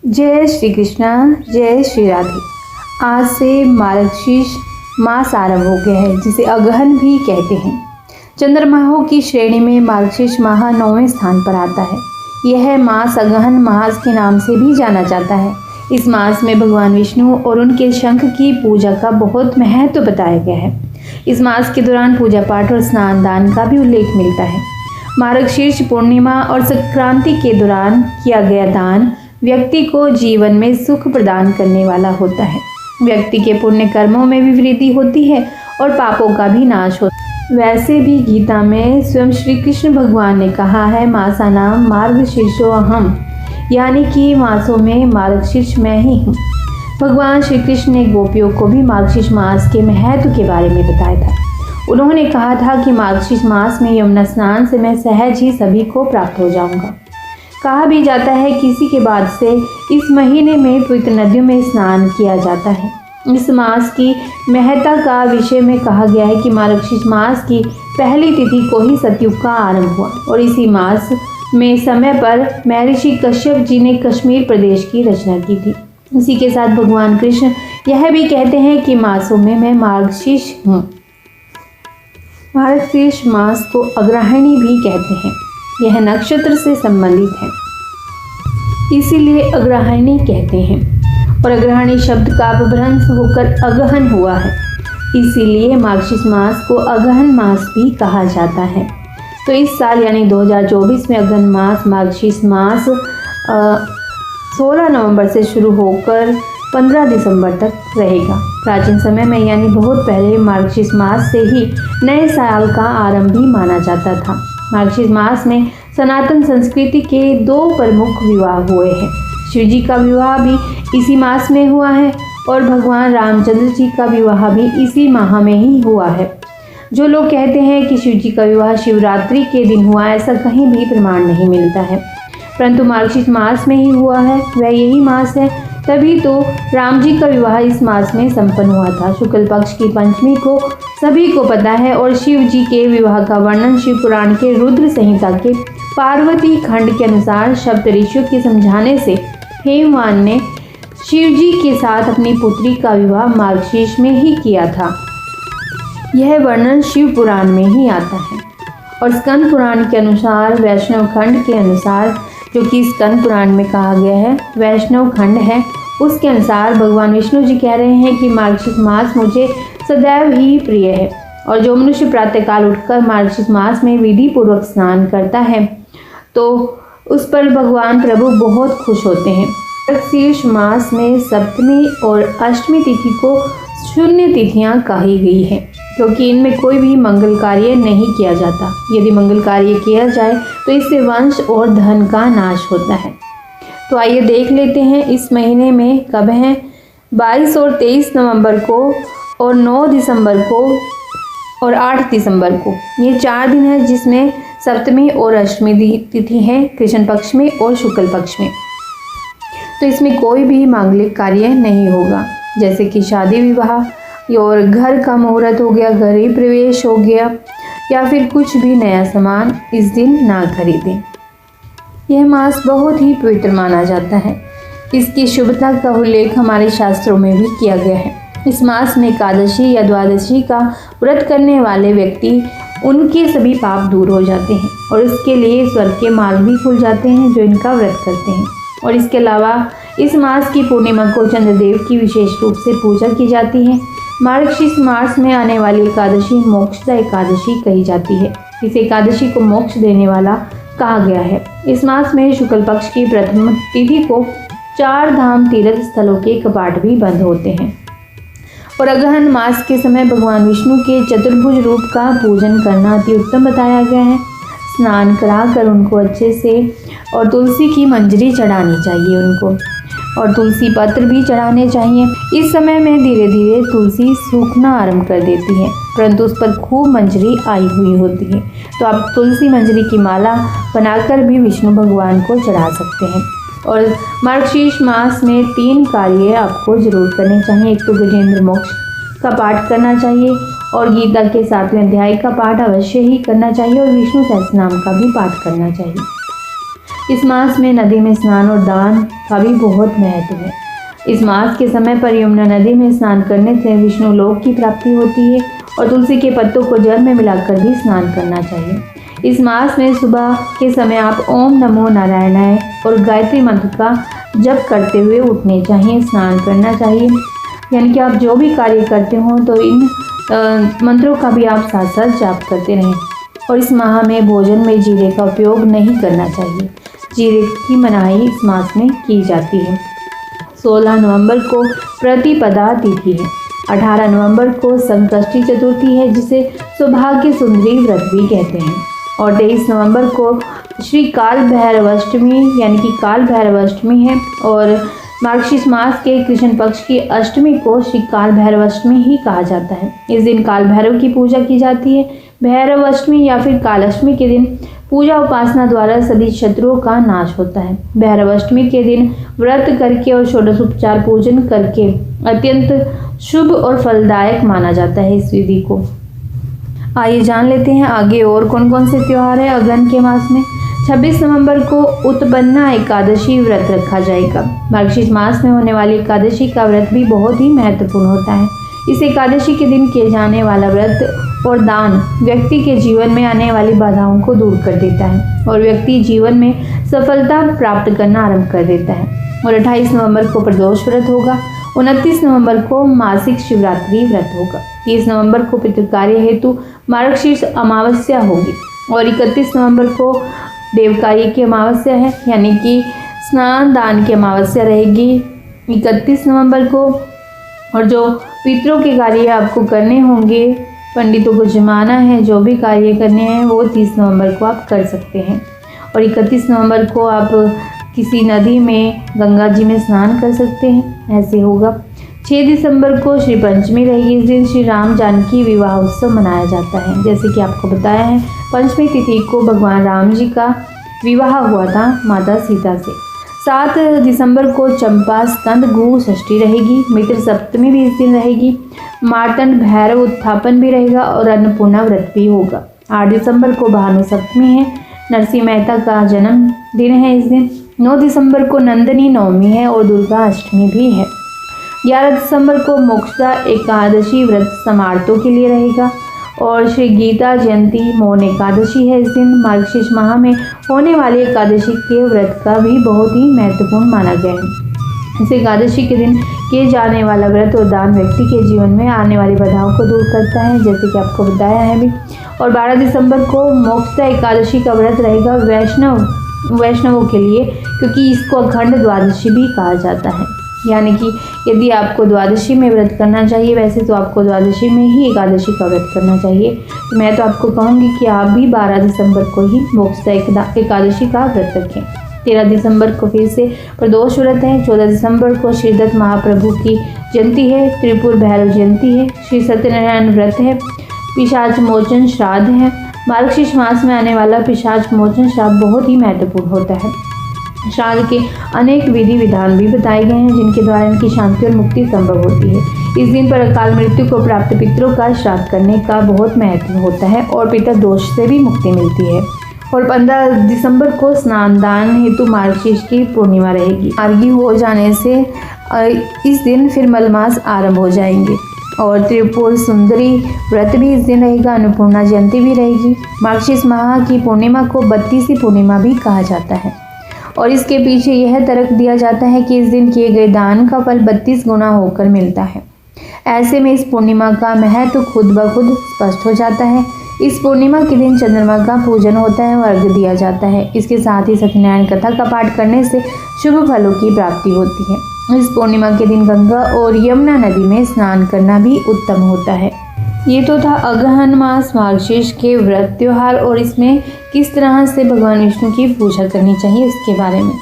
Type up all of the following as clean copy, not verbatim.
जय श्री कृष्णा, जय श्री राधे। आज से मार्गशीर्ष मास आरंभ हो गया है, जिसे अगहन भी कहते हैं। चंद्रमाहों की श्रेणी में मार्गशीर्ष माह 9वें स्थान पर आता है। यह मास अगहन मास के नाम से भी जाना जाता है। इस मास में भगवान विष्णु और उनके शंख की पूजा का बहुत महत्व बताया गया है। इस मास के दौरान पूजा पाठ और स्नान दान का भी उल्लेख मिलता है। मार्गशीर्ष पूर्णिमा और संक्रांति के दौरान किया गया दान व्यक्ति को जीवन में सुख प्रदान करने वाला होता है। व्यक्ति के पुण्य कर्मों में भी वृद्धि होती है और पापों का भी नाश होता है। वैसे भी गीता में स्वयं श्री कृष्ण भगवान ने कहा है, मासानाम मार्गशीर्षो अहम, यानी कि मासों में मार्गशीर्ष मैं ही हूँ। भगवान श्री कृष्ण ने गोपियों को भी मार्गशीर्ष मास के महत्व के बारे में बताया था। उन्होंने कहा था कि मार्गशीर्ष मास में यमुना स्नान से मैं सहज ही सभी को प्राप्त हो जाऊंगा। कहा भी जाता है कि इसी के बाद से इस महीने में पवित्र नदियों में स्नान किया जाता है। इस मास की महत्ता का विषय में कहा गया है कि मार्गशीर्ष मास की पहली तिथि को ही सतयुग का आरंभ हुआ और इसी मास में समय पर महर्षि कश्यप जी ने कश्मीर प्रदेश की रचना की थी। इसी के साथ भगवान कृष्ण यह भी कहते हैं कि मासों में मैं मार्गशीर्ष हूँ। मार्गशीर्ष मास को अग्रहायणी भी कहते हैं। यह नक्षत्र से संबंधित है, इसीलिए अग्रहायणी कहते हैं। और अग्रहायणी शब्द का अपभ्रंश होकर अगहन हुआ है, इसीलिए मार्गशीर्ष मास को अगहन मास भी कहा जाता है। तो इस साल यानी 2024 में अगहन मास मार्गशीर्ष मास 16 नवंबर से शुरू होकर 15 दिसंबर तक रहेगा। प्राचीन समय में यानी बहुत पहले मार्गशीर्ष मास से ही नए साल का आरंभ भी माना जाता था। मार्गशीर्ष मास में सनातन संस्कृति के 2 प्रमुख विवाह हुए हैं। शिव जी का विवाह भी इसी मास में हुआ है और भगवान रामचंद्र जी का विवाह भी इसी माह में ही हुआ है। जो लोग कहते हैं कि शिव जी का विवाह शिवरात्रि के दिन हुआ, ऐसा कहीं भी प्रमाण नहीं मिलता है, परंतु मार्गशीर्ष मास में ही हुआ है। वह यही मास है, तभी तो राम जी का विवाह इस मास में संपन्न हुआ था। शुक्ल पक्ष की पंचमी को सभी को पता है और शिव जी के विवाह का वर्णन शिव पुराण के रुद्र संहिता के पार्वती खंड के अनुसार सप्त ऋषियों के समझाने से हेमवान ने शिव जी के साथ अपनी पुत्री का विवाह मार्गशीर्ष में ही किया था। यह वर्णन शिव पुराण में ही आता है। और स्कंद पुराण के अनुसार वैष्णव खंड के अनुसार, जो कि स्कंद पुराण में कहा गया है वैष्णव खंड है, उसके अनुसार भगवान विष्णु जी कह रहे हैं कि मार्गशीर्ष मास मुझे सदैव ही प्रिय है और जो मनुष्य प्रातःकाल उठकर मार्गशीर्ष मास में विधि पूर्वक स्नान करता है तो उस पर भगवान प्रभु बहुत खुश होते हैं। मार्गशीर्ष मास में सप्तमी और अष्टमी तिथि को शून्य तिथियां कही गई है, क्योंकि इनमें कोई भी मंगल कार्य नहीं किया जाता। यदि मंगल कार्य किया जाए तो इससे वंश और धन का नाश होता है। तो आइए देख लेते हैं इस महीने में कब हैं। 22 और 23 नवंबर को और 9 दिसंबर को और 8 दिसंबर को, ये 4 दिन है जिसमें सप्तमी और अष्टमी तिथि है, कृष्ण पक्ष में और शुक्ल पक्ष में। तो इसमें कोई भी मांगलिक कार्य नहीं होगा, जैसे कि शादी विवाह और घर का मुहूर्त हो गया, गृह प्रवेश हो गया, या फिर कुछ भी नया सामान इस दिन ना खरीदें। यह मास बहुत ही पवित्र माना जाता है। इसकी शुभता का उल्लेख हमारे शास्त्रों में भी किया गया है। इस मास में एकादशी या द्वादशी का व्रत करने वाले व्यक्ति, उनके सभी पाप दूर हो जाते हैं और इसके लिए स्वर्ग के मार्ग भी खुल जाते हैं जो इनका व्रत करते हैं। और इसके अलावा इस मास की पूर्णिमा को चंद्रदेव की विशेष रूप से पूजा की जाती है। मार्गशीर्ष मास में आने वाली एकादशी मोक्षदा एकादशी कही जाती है। इस एकादशी को मोक्ष देने वाला कहा गया है। इस मास में शुक्ल पक्ष की प्रथम तिथि को 4 धाम तीर्थ स्थलों के कपाट भी बंद होते हैं। और अगहन मास के समय भगवान विष्णु के चतुर्भुज रूप का पूजन करना अति उत्तम बताया गया है। स्नान कराकर उनको अच्छे से और तुलसी की मंजरी चढ़ानी चाहिए उनको, और तुलसी पत्र भी चढ़ाने चाहिए। इस समय में धीरे धीरे तुलसी सूखना आरंभ कर देती है, परंतु उस पर खूब मंजरी आई हुई होती है। तो आप तुलसी मंजरी की माला बनाकर भी विष्णु भगवान को चढ़ा सकते हैं। और मार्गशीर्ष मास में 3 कार्य आपको जरूर करने चाहिए। एक तो गजेंद्र मोक्ष का पाठ करना चाहिए और गीता के 7वें अध्याय का पाठ अवश्य ही करना चाहिए और विष्णु सहस्त्रनाम का भी पाठ करना चाहिए। इस मास में नदी में स्नान और दान का भी बहुत महत्व है। इस मास के समय पर यमुना नदी में स्नान करने से विष्णु लोक की प्राप्ति होती है और तुलसी के पत्तों को जल में मिलाकर भी स्नान करना चाहिए। इस मास में सुबह के समय आप ओम नमो नारायणाय और गायत्री मंत्र का जप करते हुए उठने चाहिए, स्नान करना चाहिए। यानी कि आप जो भी कार्य करते हो तो इन मंत्रों का भी आप साथ साथ जाप करते रहें। और इस माह में भोजन में जीरे का उपयोग नहीं करना चाहिए। जीरे की मनाही इस मास में की जाती है। 16 नवंबर को प्रतिपदा तिथि है। 18 नवंबर को संकष्टी चतुर्थी है, जिसे सौभाग्य सुंदरी व्रत भी कहते हैं। और 23 नवंबर को श्री काल भैरवाष्टमी यानी कि काल भैरवाष्टमी है। और मार्गशीर्ष मास के कृष्ण पक्ष की अष्टमी को श्री काल भैरवाष्टमी ही कहा जाता है। इस दिन काल भैरव की पूजा की जाती है। भैरव अष्टमी या फिर कालाष्टमी के दिन पूजा उपासना द्वारा सभी शत्रुओं का नाश होता है। भैरव अष्टमी के दिन व्रत करके और षोडशोपचार पूजन करके अत्यंत शुभ और फलदायक माना जाता है इस विधि को। आइए जान लेते हैं आगे और कौन कौन से त्योहार है अगहन के मास में। 26 नवंबर को उत्पन्ना एकादशी व्रत रखा जाएगा। मार्गशीर्ष मास में होने वाली एकादशी का व्रत भी बहुत ही महत्वपूर्ण होता है। इस एकादशी के दिन किए जाने वाला व्रत और दान व्यक्ति के जीवन में आने वाली बाधाओं को दूर कर देता है और व्यक्ति जीवन में सफलता प्राप्त करना आरंभ कर देता है। और 28 नवंबर को प्रदोष व्रत होगा। 29 नवंबर को मासिक शिवरात्रि व्रत होगा। 30 नवंबर को पितृकार्य हेतु मार्गशीर्ष अमावस्या होगी। और 31 नवंबर को देवकार्य की अमावस्या है, यानी कि स्नान दान की अमावस्या रहेगी 31 नवंबर को। और जो पितरों के कार्य आपको करने होंगे, पंडितों को जमाना है, जो भी कार्य करने हैं वो 30 नवंबर को आप कर सकते हैं। और 31 नवंबर को आप किसी नदी में, गंगा जी में स्नान कर सकते हैं, ऐसे होगा। 6 दिसंबर को श्री पंचमी रहेगी। इस दिन श्री राम जानकी विवाह उत्सव मनाया जाता है। जैसे कि आपको बताया है, पंचमी तिथि को भगवान राम जी का विवाह हुआ था माता सीता से। 7 दिसंबर को चंपा स्कंद गु षष्ठी रहेगी। मित्र सप्तमी भी इस दिन रहेगी। मार्तंड भैरव उत्थापन भी रहेगा और अन्नपूर्णा व्रत भी होगा। 8 दिसंबर को भानु सप्तमी है। नरसिंह मेहता का जन्म दिन है इस दिन। 9 दिसंबर को नंदनी नवमी है और दुर्गा अष्टमी भी है। 11 दिसंबर को मोक्षदा एकादशी व्रत समार्तों के लिए रहेगा। और श्री गीता जयंती मौन एकादशी है इस दिन। मार्गशीर्ष माह में होने वाली एकादशी के व्रत का भी बहुत ही महत्वपूर्ण माना गया है। इस एकादशी के दिन किए जाने वाला व्रत और दान व्यक्ति के जीवन में आने वाली बाधाओं को दूर करता है, जैसे कि आपको बताया है भी। और 12 दिसंबर को मोक्षदा एकादशी का व्रत रहेगा वैष्णवों के लिए, क्योंकि इसको अखंड द्वादशी भी कहा जाता है। यानी कि यदि आपको द्वादशी में व्रत करना चाहिए, वैसे तो आपको द्वादशी में ही एकादशी का व्रत करना चाहिए। तो मैं तो आपको कहूँगी कि आप भी 12 दिसंबर को ही मोक्षदा एकादशी का व्रत रखें। 13 दिसंबर को फिर से प्रदोष व्रत है। 14 दिसंबर को श्रीदत्त महाप्रभु की जयंती है। त्रिपुर भैरव जयंती है। श्री सत्यनारायण व्रत है। पिशाच मोचन श्राद्ध है। मार्गशीर्ष मास में आने वाला पिशाच मोचन श्राद्ध बहुत ही महत्वपूर्ण होता है। श्राद्ध के अनेक विधि विधान भी बताए गए हैं, जिनके द्वारा इनकी शांति और मुक्ति संभव होती है। इस दिन पर अकाल मृत्यु को प्राप्त पितरों का श्राद्ध करने का बहुत महत्व होता है और पितर दोष से भी मुक्ति मिलती है। और 15 दिसंबर को स्नान दान हेतु मार्गशीर्ष की पूर्णिमा रहेगी। मार्गी हो जाने से इस दिन फिर मलमास आरंभ हो जाएंगे। और त्रिपुर सुंदरी व्रत भी इस दिन रहेगा। अन्नपूर्णा जयंती भी रहेगी। मार्गशीर्ष माह की पूर्णिमा को 32वीं पूर्णिमा भी कहा जाता है। और इसके पीछे यह तर्क दिया जाता है कि इस दिन किए गए दान का फल 32 गुना होकर मिलता है। ऐसे में इस पूर्णिमा का महत्व खुद ब खुद स्पष्ट हो जाता है। इस पूर्णिमा के दिन चंद्रमा का पूजन होता है और अर्घ्य दिया जाता है। इसके साथ ही सत्यनारायण कथा का पाठ करने से शुभ फलों की प्राप्ति होती है। इस पूर्णिमा के दिन गंगा और यमुना नदी में स्नान करना भी उत्तम होता है। ये तो था अगहन मास मार्गशीर्ष के व्रत त्योहार और इसमें किस तरह से भगवान विष्णु की पूजा करनी चाहिए उसके बारे में।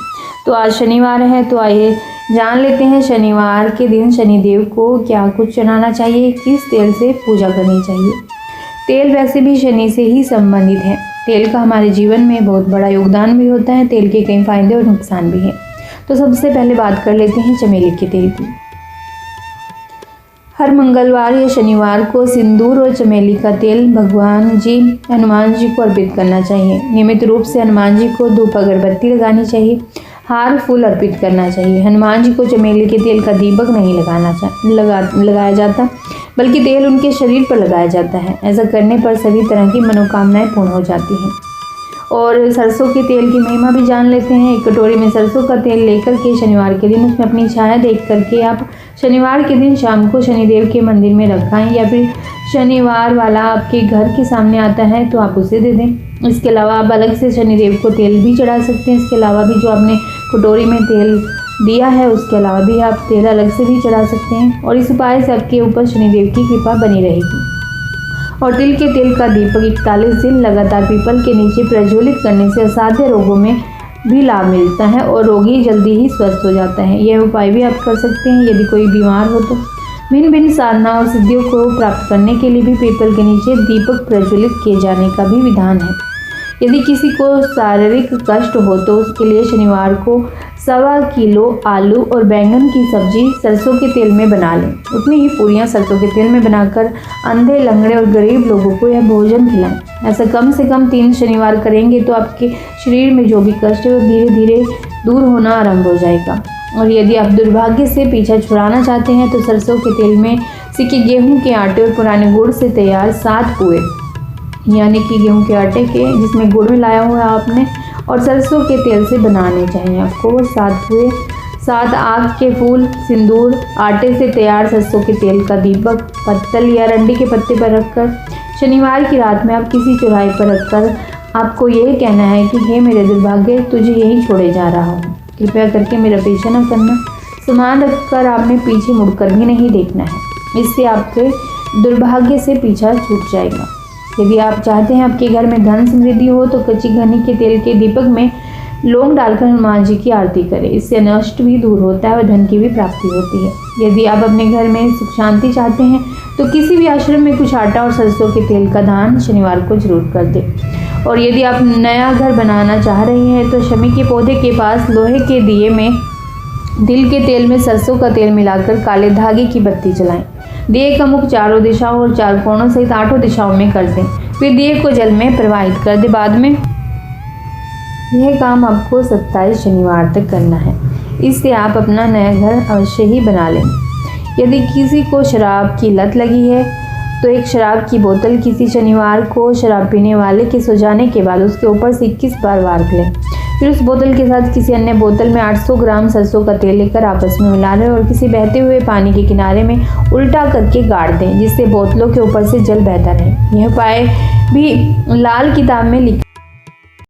तो आज शनिवार है, तो आइए जान लेते हैं शनिवार के दिन शनिदेव को क्या कुछ चढ़ाना चाहिए, किस तेल से पूजा करनी चाहिए। तेल वैसे भी शनि से ही संबंधित है। तेल का हमारे जीवन में बहुत बड़ा योगदान भी होता है। तेल के कई फायदे और नुकसान भी हैं। तो सबसे पहले बात कर लेते हैं चमेली के तेल की। हर मंगलवार या शनिवार को सिंदूर और चमेली का तेल भगवान जी हनुमान जी को अर्पित करना चाहिए। नियमित रूप से हनुमान जी को धूप अगरबत्ती लगानी चाहिए, हार फूल अर्पित करना चाहिए। हनुमान जी को चमेली के तेल का दीपक नहीं लगाया जाता, बल्कि तेल उनके शरीर पर लगाया जाता है। ऐसा करने पर सभी तरह की मनोकामनाएं पूर्ण हो जाती हैं। और सरसों के तेल की महिमा भी जान लेते हैं। एक कटोरी में सरसों का तेल लेकर के शनिवार के दिन उसमें अपनी छाया देख करके आप शनिवार के दिन शाम को शनिदेव के मंदिर में रखाएं, या फिर शनिवार वाला आपके घर के सामने आता है तो आप उसे दे दें। इसके अलावा आप अलग से शनिदेव को तेल भी चढ़ा सकते हैं। इसके अलावा भी जो आपने कटोरी में तेल दिया है उसके अलावा भी आप तेल अलग से भी चढ़ा सकते हैं, और इस उपाय से आपके ऊपर शनिदेव की कृपा बनी रहेगी। और तिल के तेल का दीपक 41 दिन लगातार पीपल के नीचे प्रज्वलित करने से असाध्य रोगों में भी लाभ मिलता है और रोगी जल्दी ही स्वस्थ हो जाता है। यह उपाय भी आप कर सकते हैं यदि कोई बीमार हो तो। भिन्न भिन्न साधना और सिद्धियों को प्राप्त करने के लिए भी पीपल के नीचे दीपक प्रज्वलित किए जाने का भी विधान है। यदि किसी को शारीरिक कष्ट हो तो उसके लिए शनिवार को 1.25 किलो आलू और बैंगन की सब्जी सरसों के तेल में बना लें। उतनी ही पूरियां सरसों के तेल में बनाकर अंधे, लंगड़े और गरीब लोगों को यह भोजन खिलाएं। ऐसा कम से कम 3 शनिवार करेंगे तो आपके शरीर में जो भी कष्ट है वो धीरे धीरे दूर होना आरंभ हो जाएगा। और यदि आप दुर्भाग्य से पीछा छुड़ाना चाहते हैं तो सरसों के तेल में सिके गेहूँ के आटे और पुराने गुड़ से तैयार 7 पुए, यानी कि गेहूं के आटे के जिसमें गुड़ मिलाया हुआ है आपने, और सरसों के तेल से बनाने चाहिए आपको। वो 7 हुए 7 आग के फूल, सिंदूर, आटे से तैयार सरसों के तेल का दीपक पत्तल या रंडी के पत्ते पर रखकर शनिवार की रात में आप किसी चौराहे पर रखकर आपको यह कहना है कि हे मेरे दुर्भाग्य, तुझे यहीं छोड़े जा रहा हूँ, कृपया करके मेरा पीछा न करना। सामान रखकर आपने पीछे मुड़कर भी नहीं देखना है। इससे आपके दुर्भाग्य से पीछा छूट जाएगा। यदि आप चाहते हैं आपके घर में धन समृद्धि हो तो कच्ची घनी के तेल के दीपक में लौंग डालकर हनुमान जी की आरती करें। इससे नष्ट भी दूर होता है और धन की भी प्राप्ति होती है। यदि आप अपने घर में सुख शांति चाहते हैं तो किसी भी आश्रम में कुछ आटा और सरसों के तेल का दान शनिवार को जरूर कर दें। और यदि आप नया घर बनाना चाह रहे हैं तो शमी के पौधे के पास लोहे के दिए में तिल के तेल में सरसों का तेल मिलाकर काले धागे की बत्ती जलाएं। दिए का मुख चारों दिशाओं और 4 कोणों सहित 8 दिशाओं में कर दें। फिर दिए को जल में प्रवाहित कर दें। बाद में यह काम आपको 27 शनिवार तक करना है। इससे आप अपना नया घर अवश्य ही बना लें। यदि किसी को शराब की लत लगी है तो एक शराब की बोतल किसी शनिवार को शराब पीने वाले के सो जाने के बाद उसके ऊपर से 21 बार वार लें। फिर उस बोतल के साथ किसी अन्य बोतल में 800 ग्राम सरसों का तेल लेकर आपस में मिला लें और किसी बहते हुए पानी के किनारे में उल्टा करके गाड़ दें, जिससे बोतलों के ऊपर से जल बहता रहे। यह उपाय भी लाल किताब में लिखा